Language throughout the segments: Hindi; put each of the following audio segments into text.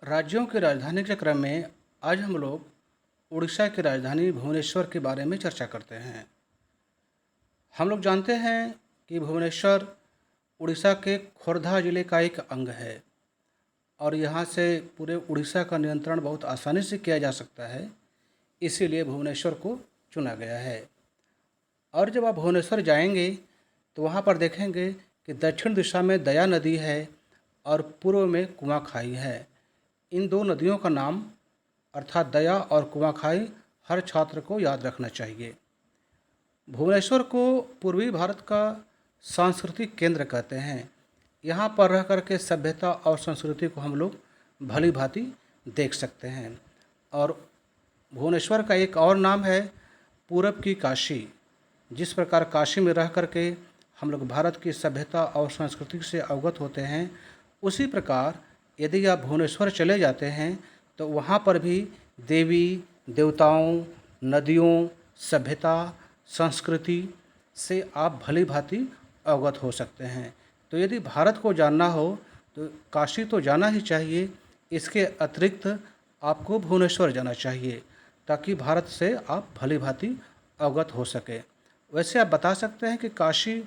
राज्यों की राजधानी के क्रम में आज हम लोग उड़ीसा की राजधानी भुवनेश्वर के बारे में चर्चा करते हैं। हम लोग जानते हैं कि भुवनेश्वर उड़ीसा के खोर्धा जिले का एक अंग है और यहाँ से पूरे उड़ीसा का नियंत्रण बहुत आसानी से किया जा सकता है, इसीलिए भुवनेश्वर को चुना गया है। और जब आप भुवनेश्वर जाएंगे तो वहाँ पर देखेंगे कि दक्षिण दिशा में दया नदी है और पूर्व में कुआखाई है। इन दो नदियों का नाम अर्थात दया और कुआखाई हर छात्र को याद रखना चाहिए। भुवनेश्वर को पूर्वी भारत का सांस्कृतिक केंद्र कहते हैं। यहाँ पर रह कर के सभ्यता और संस्कृति को हम लोग भली भांति देख सकते हैं। और भुवनेश्वर का एक और नाम है पूरब की काशी। जिस प्रकार काशी में रह कर के हम लोग भारत की सभ्यता और संस्कृति से अवगत होते हैं, उसी प्रकार यदि आप भुवनेश्वर चले जाते हैं तो वहाँ पर भी देवी देवताओं, नदियों, सभ्यता, संस्कृति से आप भली भांति अवगत हो सकते हैं। तो यदि भारत को जानना हो तो काशी तो जाना ही चाहिए, इसके अतिरिक्त आपको भुवनेश्वर जाना चाहिए ताकि भारत से आप भली भांति अवगत हो सके। वैसे आप बता सकते हैं कि काशी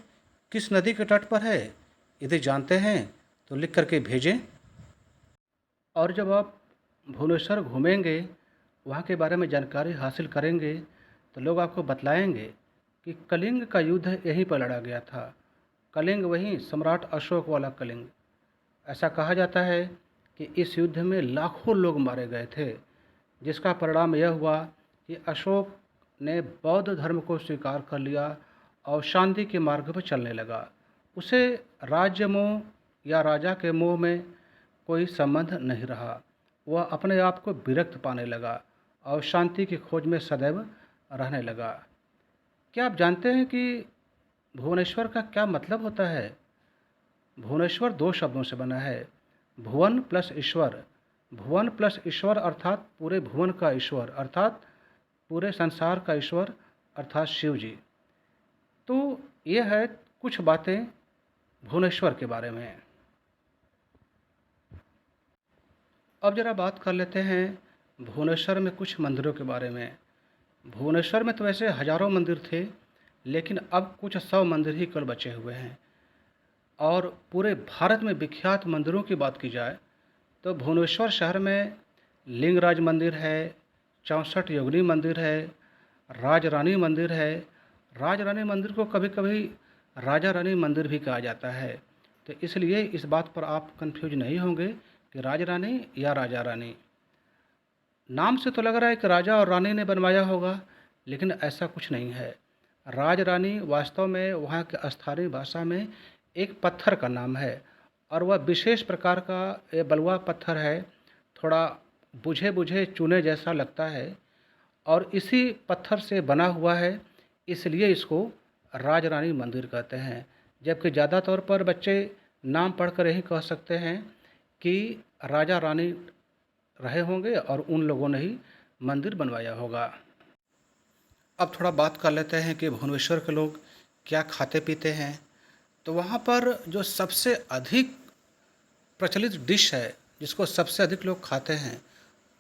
किस नदी के तट पर है? यदि जानते हैं तो लिख करके भेजें। और जब आप भुवनेश्वर घूमेंगे, वहाँ के बारे में जानकारी हासिल करेंगे तो लोग आपको बतलाएंगे कि कलिंग का युद्ध यहीं पर लड़ा गया था। कलिंग वहीं सम्राट अशोक वाला कलिंग। ऐसा कहा जाता है कि इस युद्ध में लाखों लोग मारे गए थे, जिसका परिणाम यह हुआ कि अशोक ने बौद्ध धर्म को स्वीकार कर लिया और शांति के मार्ग पर चलने लगा। उसे राज्य मोह या राजा के मोह में कोई संबंध नहीं रहा। वह अपने आप को विरक्त पाने लगा और शांति की खोज में सदैव रहने लगा। क्या आप जानते हैं कि भुवनेश्वर का क्या मतलब होता है? भुवनेश्वर दो शब्दों से बना है, भुवन प्लस ईश्वर। भुवन प्लस ईश्वर अर्थात पूरे भुवन का ईश्वर, अर्थात पूरे संसार का ईश्वर, अर्थात शिव जी। तो यह है कुछ बातें भुवनेश्वर के बारे में। अब जरा बात कर लेते हैं भुवनेश्वर में कुछ मंदिरों के बारे में। भुवनेश्वर में तो वैसे हजारों मंदिर थे, लेकिन अब कुछ 100 मंदिर ही केवल बचे हुए हैं। और पूरे भारत में विख्यात मंदिरों की बात की जाए तो भुवनेश्वर शहर में लिंगराज मंदिर है, 64 योगिनी मंदिर है, राज रानी मंदिर है। राज रानी मंदिर को कभी कभी राजा रानी मंदिर भी कहा जाता है, तो इसलिए इस बात पर आप कंफ्यूज नहीं होंगे कि राज रानी या राजा रानी। नाम से तो लग रहा है कि राजा और रानी ने बनवाया होगा, लेकिन ऐसा कुछ नहीं है। राज रानी वास्तव में वहाँ के स्थानीय भाषा में एक पत्थर का नाम है और वह विशेष प्रकार का ये बलुआ पत्थर है, थोड़ा बुझे बुझे चूने जैसा लगता है और इसी पत्थर से बना हुआ है, इसलिए इसको राज रानी मंदिर कहते हैं। जबकि ज़्यादा तौर पर बच्चे नाम पढ़कर यही कह सकते हैं कि राजा रानी रहे होंगे और उन लोगों ने ही मंदिर बनवाया होगा। अब थोड़ा बात कर लेते हैं कि भुवनेश्वर के लोग क्या खाते पीते हैं। तो वहाँ पर जो सबसे अधिक प्रचलित डिश है, जिसको सबसे अधिक लोग खाते हैं,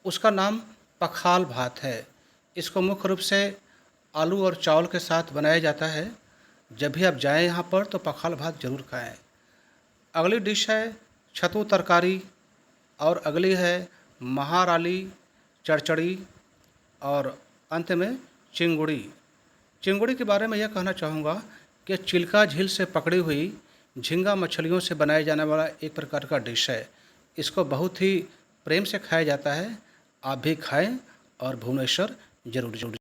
उसका नाम पखाल भात है। इसको मुख्य रूप से आलू और चावल के साथ बनाया जाता है। जब भी आप जाएं यहाँ पर तो पखाल भात जरूर खाएं। अगली डिश है छतू तरकारी और अगली है महाराली चड़चड़ी और अंत में चिंगुड़ी। चिंगुड़ी के बारे में यह कहना चाहूँगा कि चिल्का झील से पकड़ी हुई झींगा मछलियों से बनाया जाने वाला एक प्रकार का डिश है। इसको बहुत ही प्रेम से खाया जाता है। आप भी खाएं और भुवनेश्वर जरूर जरूर